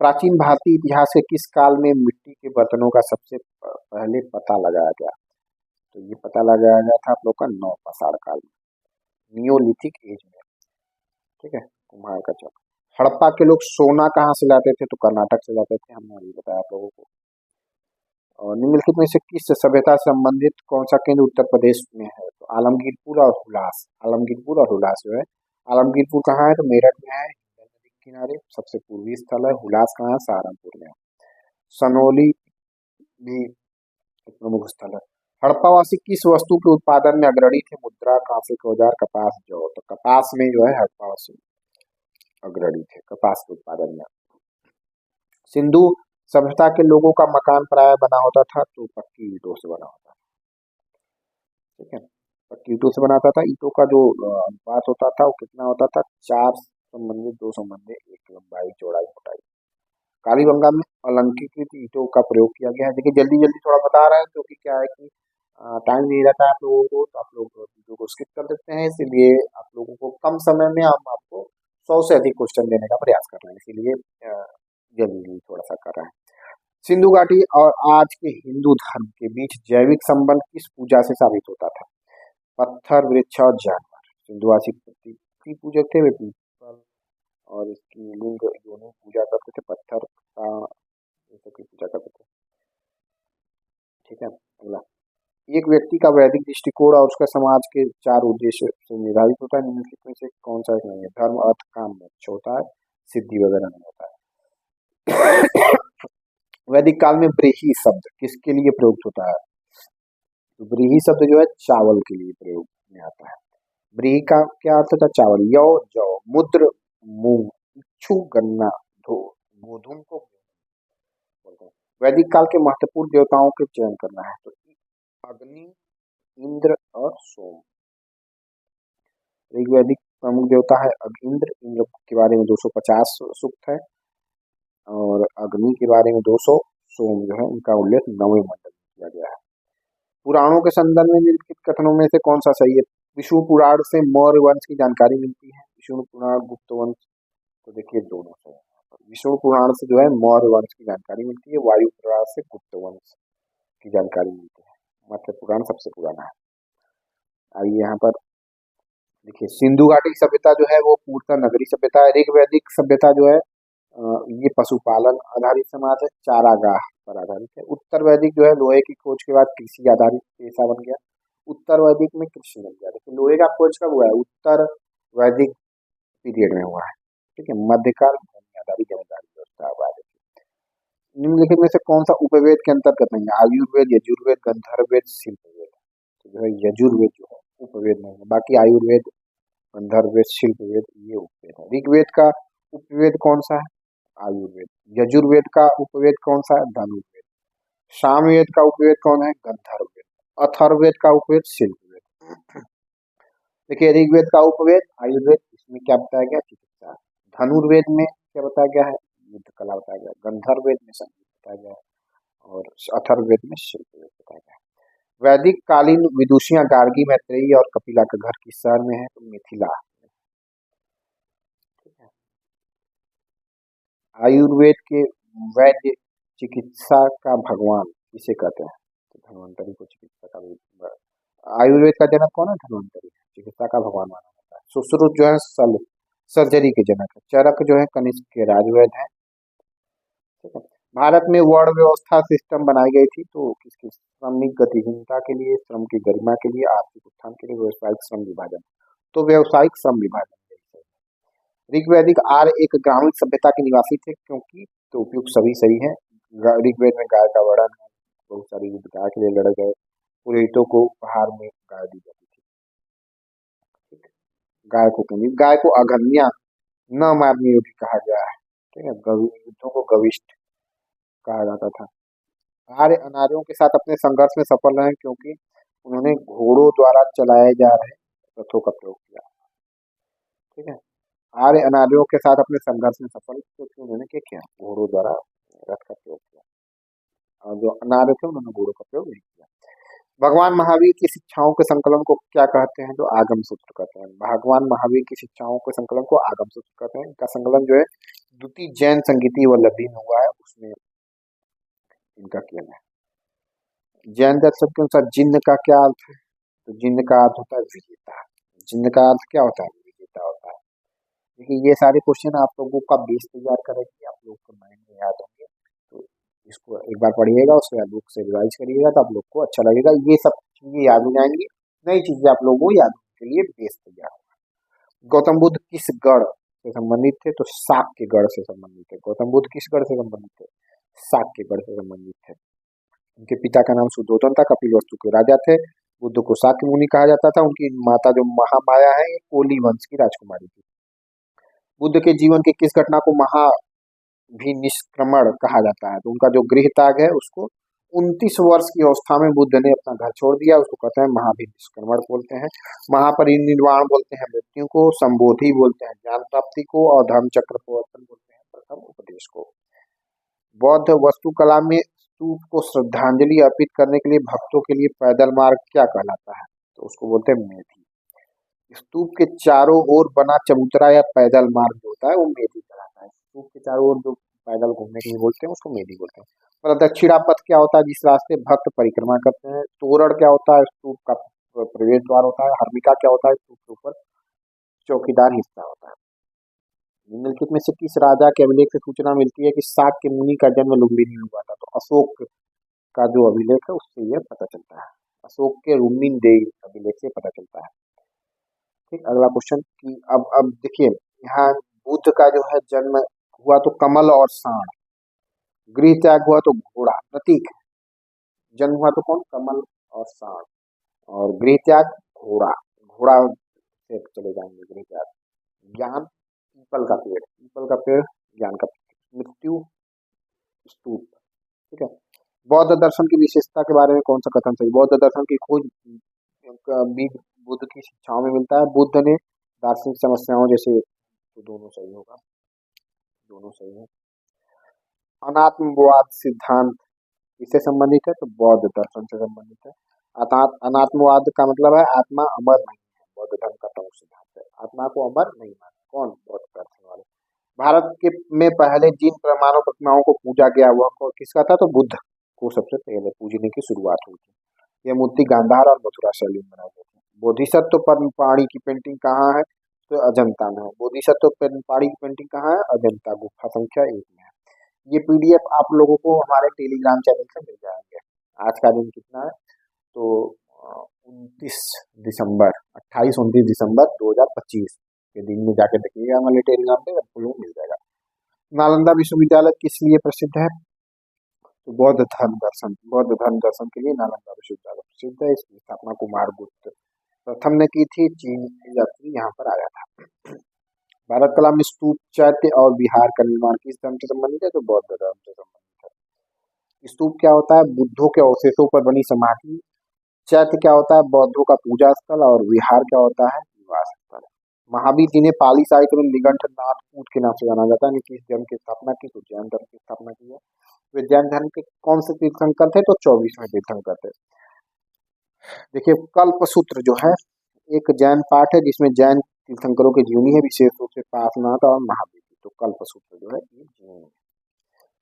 प्राचीन भारतीय इतिहास के किस काल में मिट्टी के बर्तनों का सबसे पहले पता लगाया गया? तो ये पता लगाया गया था आप लोग का नवपाषाण काल में, नियोलिथिक एज में। ठीक है, कुम्हार का चक। हड़प्पा के लोग सोना कहाँ से लाते थे? तो कर्नाटक से लाते थे, हमने अभी बताया आप लोगों को। और निम्नलिखित में से किस सभ्यता से संबंधित कौन सा केंद्र उत्तर प्रदेश में है? तो आलमगीरपुर और हुलास। आलमगीरपुर और हुलास जो है, आलमगीरपुर कहाँ है? तो मेरठ में है, नदी के किनारे सबसे पूर्वी स्थल है। हुलास कहाँ है? सहारनपुर में है। सनोली भी एक प्रमुख स्थल है। हड़प्पावासी किस वस्तु के उत्पादन में अग्रणी थे? मुद्रा, कांसे के औजार, कपास, जौ। तो कपास में जो है हड़प्पावासी अग्रणी थे, कपास के उत्पादन में। सिंधु सभ्यता के लोगों का मकान प्राय बना होता था, तो पक्की ईंटों से बना होता था। ठीक है, पक्की ईंटों से बनाता था। ईंटों का जो अनुपात होता था वो कितना होता था? 4 2 संबंधित 1, लंबाई, चौड़ाई, मोटाई। कालीबंगा में अलंकीकृत ईंटों का प्रयोग किया गया है। देखिए जल्दी जल्दी थोड़ा बता रहे हैं क्योंकि क्या है कि टाइम नहीं रहता है आप लोगों को, तो आप लोग वीडियो को स्किप कर देते हैं, इसीलिए आप लोगों को कम समय में हम आपको 100 से अधिक क्वेश्चन देने का प्रयास कर रहे हैं, इसीलिए जल्दी थोड़ा सा कर रहे हैं। सिंधु घाटी और आज के हिंदू धर्म के बीच जैविक संबंध किस पूजा से साबित होता था? पत्थर, वृक्ष और जानवर। सिंधुवासी पृथ्वी पूजक थे, वे पीपल और इसकी लिंग योनि पूजा करते थे, पत्थर का ये सब की पूजा करते थे। ठीक है, अगला, एक व्यक्ति का वैदिक दृष्टिकोण और उसका समाज के 4 उद्देश्य से निर्धारित होता है। निम्नलिखित में से कौन सा नहीं है? धर्म, अर्थ, काम, मोक्ष होता है, सिद्धि वगैरह नहीं होता है। वैदिक काल में ब्रीही शब्द किसके लिए प्रयुक्त होता है? तो ब्रीही शब्द जो है चावल के लिए प्रयोग में आता है। ब्रीही का क्या अर्थ होता है? चावल। यौ जौ, मुद्र मूंग, इच्छु गन्ना, धो गोधूम को बोलते हैं। वैदिक काल के महत्वपूर्ण देवताओं के चयन करना है, तो अग्नि, इंद्र और सोम। ऋग्वैदिक प्रमुख देवता है इंद्र। इंद्र के बारे में 250 सूक्त है और अग्नि के बारे में 200, सोम जो है इनका उल्लेख 9वें मंडल में किया गया है। पुराणों के संदर्भ में निम्नलिखित कथनों में से कौन सा सही है? विष्णु पुराण से मौर्य वंश की जानकारी मिलती है, विष्णु पुराण, गुप्त वंश। तो देखिए दोनों सही है। विष्णु पुराण से जो है मौर्य वंश की जानकारी मिलती है, वायु पुराण से गुप्त वंश की जानकारी मिलती है, मत्स्य पुराण सबसे पुराना है। आइए यहाँ पर देखिए, सिंधु घाटी सभ्यता जो है वो पूर्णतः नगरी सभ्यता है। ऋग्वैदिक सभ्यता जो है ये पशुपालन आधारित समाज है, चारागाह पर आधारित है। उत्तर वैदिक जो है लोहे की खोज के बाद कृषि आधारित पेशा बन गया। उत्तर वैदिक में कृषि बन गया। देखिए लोहे का खोज कब हुआ है? उत्तर वैदिक पीरियड में हुआ है। ठीक है, मध्यकाल भूमि आधारित जमींदारी व्यवस्था हुआ है। निम्नलिखित में से कौन सा उपवेद के अंतर्गत नहीं है? आयुर्वेद, यजुर्वेद, गंधर्ववेद, शिल्पवेद। तो जो है यजुर्वेद जो है उपवेद नहीं है, बाकी आयुर्वेद, गंधर्ववेद, शिल्पवेद ये उपवेद है। ऋग्वेद का उपवेद कौन सा है? आयुर्वेद। यजुर्वेद का उपवेद कौन सा है? धनुर्वेद। सामवेद का उपवेद कौन है? गंधर्ववेद। अथर्ववेद का उपवेद शिल्पवेद। देखिए ऋग्वेद का उपवेद आयुर्वेद, इसमें क्या बताया गया? चिकित्सा। धनुर्वेद में क्या बताया गया है? युद्ध कला बताया गया। गंधर्ववेद में संगीत बताया गया और अथर्ववेद में शिल्पवेद बताया गया। वैदिक कालीन विदुषियां गार्गी, मैत्रेयी और कपिला का घर किस शहर में है? तो मिथिला। ठीक है, आयुर्वेद के वैद्य चिकित्सा का भगवान किसे कहते हैं? तो धन्वंतरी को चिकित्सा का आयुर्वेद का जनक कौन है? धन्वंतरी। चिकित्सा का भगवान माना जाता है। सुश्रुत जो है सर्जरी के जनक है। चरक जो है कनिष्क के राजवैद्य है। ठीक है, भारत में वर्ण व्यवस्था सिस्टम बनाई गई थी, तो किसकी? श्रमिक गतिहीनता के लिए, श्रम की गरिमा के लिए, आर्थिक उत्थान के लिए, व्यवसायिक श्रम विभाजन। तो व्यवसायिक श्रम विभाजन। ऋग्वैदिक आर्य एक ग्रामीण सभ्यता के निवासी थे क्योंकि, तो उपयुक्त सभी सही है। ऋग्वेद में गाय का वर्णन है, बहुत सारी युद्ध गाय के लिए लड़े गए, पुरोहितों को उपहार में गाय दी जाती थी। ठीक है? गाय को अघन्या न मारने योग्य कहा गया है। ठीक है, युद्धों को गविष्ठ कहा जाता था। आर्य अनार्यों के साथ अपने संघर्ष में सफल रहे क्योंकि उन्होंने घोड़ों द्वारा चलाए जा रहे रथों का प्रयोग किया। ठीक है, आर्य अनार्यों के साथ अपने संघर्ष में सफल क्योंकि उन्होंने क्या किया, घोड़ों द्वारा रथ का प्रयोग किया, और जो अनार्य थे उन्होंने घोड़ों का प्रयोग नहीं किया। भगवान महावीर की शिक्षाओं के संकलन को क्या कहते हैं, जो आगम सूत्र कहते हैं। भगवान महावीर की शिक्षाओं के संकलन को आगम सूत्र कहते हैं। इनका संकलन जो है द्वितीय जैन संगीति वल्लभी में हुआ है, उसमें इनका किया गया है। जैन दर्शन के अनुसार जिन्न का क्या अर्थ है, तो जिन्न का अर्थ होता है विजेता। जिन्न का अर्थ क्या होता है, विजेता होता है। देखिए ये सारे क्वेश्चन आप लोगों का बेस तैयार करेंगे, आप लोगों को माइंड में याद होंगे, तो इसको एक बार पढ़िएगा, उसके बाद बुक से रिवाइज करिएगा, तो आप लोग को अच्छा लगेगा। ये सब चीजें याद हो जाएंगी, नई चीजें आप लोगों को याद होने के लिए बेस तैयार होगा। गौतम बुद्ध किस गढ़ से संबंधित थे, तो साक के गढ़ से संबंधित थे। गौतम बुद्ध किस गढ़ से संबंधित थे, साक के गढ़ से संबंधित थे। उनके पिता का नाम सुद्धोधन था, कपिलवस्तु के राजा थे। बुद्ध को शाक्य मुनि कहा जाता था। उनकी माता जो महामाया है, ये कोली वंश की राजकुमारी थी। बुद्ध के जीवन की किस घटना को महाभिनिष्क्रमण कहा जाता है, तो उनका जो गृह त्याग है उसको 29 वर्ष की अवस्था में बुद्ध ने अपना घर छोड़ दिया, उसको कहते हैं महाभिनिष्क्रमण बोलते हैं। महापरिनिर्वाण बोलते हैं मृत्यु को, संबोधि बोलते हैं ज्ञान प्राप्ति को, और धर्म चक्र प्रवर्तन बोलते हैं प्रथम उपदेश को। बौद्ध वास्तुकला में स्तूप को श्रद्धांजलि अर्पित करने के लिए भक्तों के लिए पैदल मार्ग क्या कहलाता है, तो उसको बोलते हैं मेधी। स्तूप के चारों ओर बना चबूतरा या पैदल मार्ग जो होता है वो मेधी कहलाता है। स्तूप के चारों ओर जो पैदल घूमने के लिए बोलते हैं उसको मेधी बोलते हैं। प्रदक्षिणा पथ क्या होता है, जिस रास्ते भक्त परिक्रमा करते हैं। तोरण क्या होता है, स्तूप का प्रवेश द्वार होता है। हर्मिका क्या होता है, स्तूप के ऊपर चौकीदार हिस्सा होता है। निम्नलिखित में से किस राजा के अभिलेख से सूचना मिलती है कि शाक्य मुनि का जन्म लुम्बिनी में हुआ था, तो अशोक का जो अभिलेख है उससे यह पता चलता है। अशोक के रुम्बिन देई अभिलेख से पता चलता है। ठीक, अगला क्वेश्चन की अब देखिए, यहाँ बुद्ध का जो है जन्म हुआ तो कमल और साण, गृह त्याग हुआ तो घोड़ा, प्रतीक है। जन्म हुआ तो कौन, कमल और साण, और गृह त्याग घोड़ा, घोड़ा से चले जाएंगे गृह त्याग। ज्ञान पीपल का पेड़, पीपल का पेड़ ज्ञान का पेड़। मृत्यु स्तूप। ठीक है, बौद्ध दर्शन की विशेषता के बारे में कौन सा कथन सही। बौद्ध दर्शन की खोज भी बुद्ध की शिक्षाओं में मिलता है। बुद्ध ने दार्शनिक समस्याओं जैसे, तो दोनों सही होगा, दोनों सही है। अनात्मवाद सिद्धांत किससे संबंधित है, तो बौद्ध दर्शन से संबंधित है। अर्थात अनात्मवाद का मतलब है आत्मा अमर नहीं है, बौद्ध धर्म का प्रमुख सिद्धांत है। आत्मा को अमर नहीं माना कौन, बौद्ध दर्शन वाले। भारत के में पहले जिन परमाणु प्रतिमाओं को पूजा गया वह किसका था, तो बुद्ध को सबसे पहले पूजने की शुरुआत हुई थी। यह मूर्ति गांधार और मथुरा शैली में बनाई गई थी। बोधिसत्व पद्मपाणि की पेंटिंग कहाँ है, तो अजंता में है। बोधिसत्व पद्मपाणि की पेंटिंग कहाँ है, अजंता, गुफा संख्या 1 में है। ये पीडीएफ आप लोगों को हमारे टेलीग्राम चैनल से मिल जाएंगे। आज का दिन कितना है, तो 29 दिसंबर, 28-29 दिसंबर 2025 के दिन में जाके देखिएगा हमारे टेलीग्राम पे, आपको लोग मिल जाएगा। नालंदा विश्वविद्यालय किस लिए प्रसिद्ध है, तो बौद्ध धर्म दर्शन के लिए नालंदा विश्वविद्यालय प्रसिद्ध है। इसकी स्थापना कुमारगुप्त प्रथम ने की थी। चीन यात्री यहाँ पर आया था। भारत कला में स्तूप, चैत्य और विहार का निर्माण किस धर्म से संबंधित है, तो बौद्ध धर्म से संबंधित है। स्तूप क्या होता है, बुद्धों के अवशेषों पर बनी समाधि। चैत्य क्या होता है, बौद्धों का पूजा स्थल। और विहार क्या होता है, निवास स्थल। महावीर जी ने पाली साहित्य में निगंठ नाथ कूट के नाम से जाना जाता है। किस धर्म की स्थापना की, तो जैन धर्म की स्थापना की है। वे जैन धर्म के कौन से तीर्थंकर थे, तो 24वें तीर्थंकर थे। देखिए कल्पसूत्र जो है एक जैन पाठ है जिसमें जैन तीर्थंकरों की जीवनी है, विशेष रूप से पार्श्वनाथ और महावीर की। तो कल्पसूत्र जो है ये जीवनी है।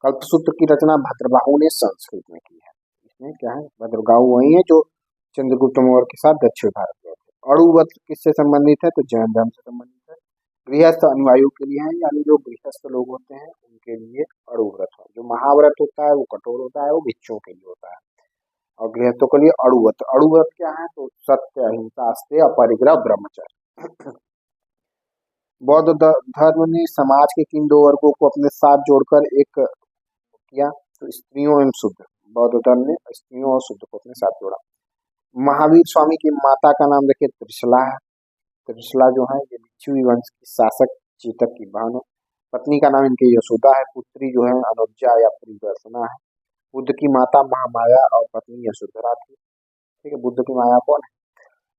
कल्पसूत्र की रचना भद्रबाहु ने संस्कृत में की है। इसमें क्या है, भद्रबाहु वही है जो चंद्रगुप्त मौर्य के साथ दक्षिण भारत गए थे। अणुव्रत किससे संबंधित है, तो जैन धर्म से संबंधित है। गृहस्थ अनुयायियों के लिए है, यानी जो गृहस्थ लोग होते हैं उनके लिए अणुव्रत है। जो महाव्रत होता है वो कठोर होता है, वो भिक्षुओं के लिए होता है। और गृहस्थों के लिए अणुव्रत। अणुव्रत क्या है, तो सत्य, अहिंसा, अस्तेय, अपरिग्रह, ब्रह्मचर्य। बौद्ध धर्म ने समाज के किन दो वर्गों को अपने साथ जोड़कर एक किया? तो स्त्रियों एवं शूद्र। बौद्ध धर्म ने स्त्रियों और शूद्र को अपने साथ जोड़ा। महावीर स्वामी की माता का नाम देखिए त्रिशला है। त्रिशला जो है ये लिच्छवी वंश की शासक चेतक की बहन है। पत्नी का नाम इनकी यशोदा है। पुत्री जो है अनुजा या प्रियदर्शना है। बुद्ध की माता महामाया और पत्नी यशोधरा थी। ठीक है, बुद्ध की माया कौन है?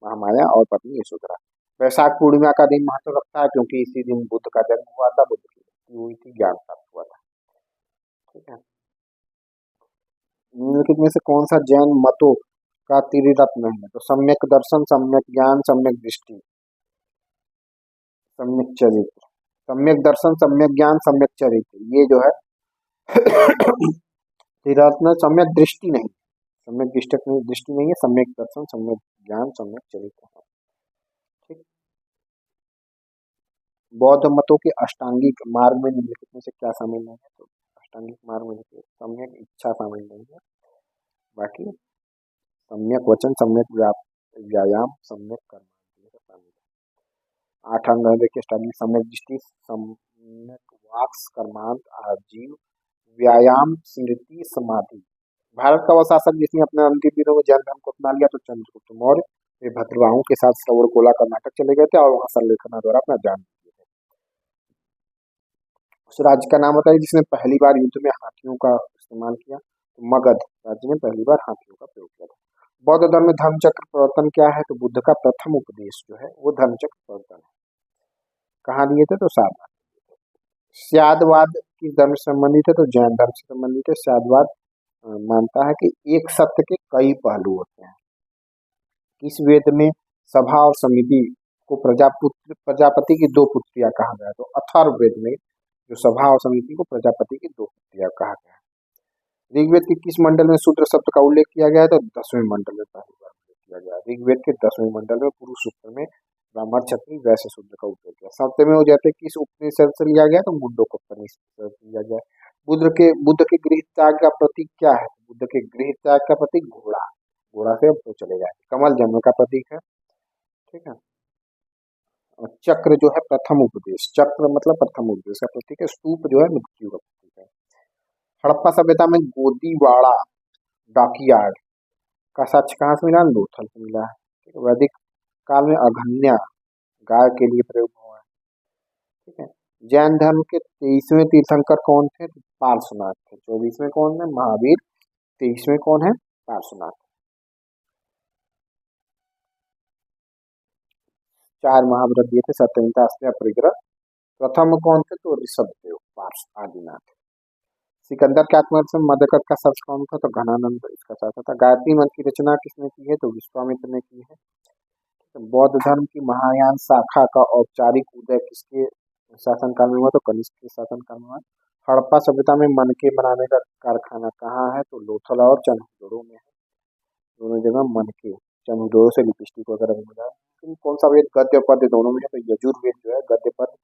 महामाया और पत्नी यशोधरा। वैशाख पूर्णिमा का दिन महत्व रखता है क्योंकि इसी दिन बुद्ध का जन्म हुआ था, बुद्ध की मृत्यु हुई थी, ज्ञान प्राप्त हुआ था। ठीक है, निम्नलिखित में से कौन सा जैन मतों का त्रिरत्न नहीं है? तो सम्यक दर्शन, सम्यक ज्ञान, सम्यक दृष्टि, सम्यक चरित्र। सम्यक दर्शन, सम्यक ज्ञान, सम्यक चरित्र, ये जो है त्रिरत्न। सम्यक दृष्टि नहीं, सम्यक दृष्टि नहीं है, सम्यक दर्शन, सम्यक ज्ञान, सम्यक चरित्र है। ठीक। बौद्ध मतों के अष्टांगिक मार्ग में निम्नलिखित में से क्या शामिल नहीं है? तो अष्टांगिक मार्ग में देखिए सम्यक इच्छा शामिल नहीं है, बाकी सम्यक वचन, सम्यक व्यायाम, सम्यक कर्म शामिल है। 8 अंग है देखिए अष्टांगिक। सम्यक दृष्टि, सम्यक वाक, कर्मांत, आजीव, व्यायाम, स्मृति, समाधि। भारत का वह शासक जिसने अपने अंतिम दिनों में जैन धर्म को अपना लिया तो चंद्रगुप्त मौर्य। वे भद्रवाहों के साथ श्रवणकोला कर्नाटक चले गए थे और वहां सल्लेखना द्वारा अपना जान दिए थे। उस राज्य का नाम बताइए जिसने पहली बार युद्ध में हाथियों का इस्तेमाल किया? तो मगध राज्य ने पहली बार हाथियों का प्रयोग किया था। बौद्ध धर्म में धर्मचक्र प्रवर्तन क्या है? तो बुद्ध का प्रथम उपदेश जो है वो धर्मचक्र प्रवर्तन है। कहाँ दिए थे? तो सारनाथ। स्यादवाद किस धर्म से संबंधित है? तो जैन धर्म से संबंधित है। स्यादवाद मानता है कि एक सत्य के कई पहलू होते हैं। किस वेद में सभा और समिति को प्रजापति की दो पुत्रियां कहा गया? तो अथर्व वेद में जो सभा और समिति को प्रजापति की दो पुत्रियां कहा गया है। ऋग्वेद के किस मंडल में शूद्र शब्द का उल्लेख किया गया है? तो 10वें मंडल में पहली बार उल्लेख किया गया है। ऋग्वेद के 10वें मंडल में पुरुष सूक्त में ब्राह्मण, क्षत्रिय, वैश्य शूद्र का उल्लेख किया। सप्तमें हो जाते किस उपनिषद से लिया गया? तो मुंडकोपनिषद से लिया गया। बुद्ध के गृह त्याग का प्रतीक क्या है? बुद्ध के गृह त्याग का प्रतीक घोड़ा। घोड़ा से हम तो चले जाएंगे। कमल जन्म का प्रतीक है। ठीक है। और चक्र जो है प्रथम उपदेश, चक्र मतलब प्रथम उपदेश का प्रतीक है। स्तूप जो है मृत्यु का प्रतीक है। हड़प्पा सभ्यता में गोदीवाड़ा डॉकयार्ड का साक्ष्य कहाँ से मिला? लोथल से मिला है। ठीक है। वैदिक काल में अघन्या गाय के लिए प्रयोग हुआ है। ठीक है। जैन धर्म के 23वें तीर्थंकर कौन थे? तो पार्श्वनाथ थे। 24वें कौन है? महावीर। 23वें कौन है? पार्श्वनाथ। 4 महाव्रत दिए थे, सत्यनिष्ठा, अस्तेय, परिग्रह। प्रथम कौन थे? तो ऋषभदेव, पार्श्व आदिनाथ। सिकंदर के आत्महत्या में मदकत का सर्च कौन था? तो घनानंद इसका साथ था। गायत्री मंत्र की रचना किसने की है? तो विश्वामित्र ने की है। तो बौद्ध धर्म की महायान शाखा का औपचारिक उदय किसके शासनकाल में हुआ? तो कनिष्क के शासनकाल में हुआ। हड़प्पा सभ्यता में मनके बनाने का कारखाना कहाँ है? तो लोथल और चंदोड़ो में है। दोनों जगह मनके, चंदोड़ो से लिपस्टिक वगैरह भी मिला है। लेकिन कौन सा वेद गद्य पद्य दोनों में है? तो यजुर्वेद जो है गद्य पद्य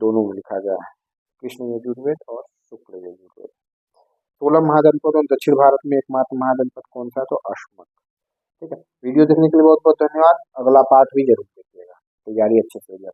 दोनों में लिखा गया है। कृष्ण यजुर्वेद और शुक्ल यजुर्वेद। 16 महाजनपद और दक्षिण भारत में एकमात्र महाजनपद कौन सा है? तो अश्मक। ठीक है। वीडियो देखने के लिए बहुत बहुत धन्यवाद। अगला पार्ट भी जरूर देखिएगा, तैयारी अच्छे से हो जाए।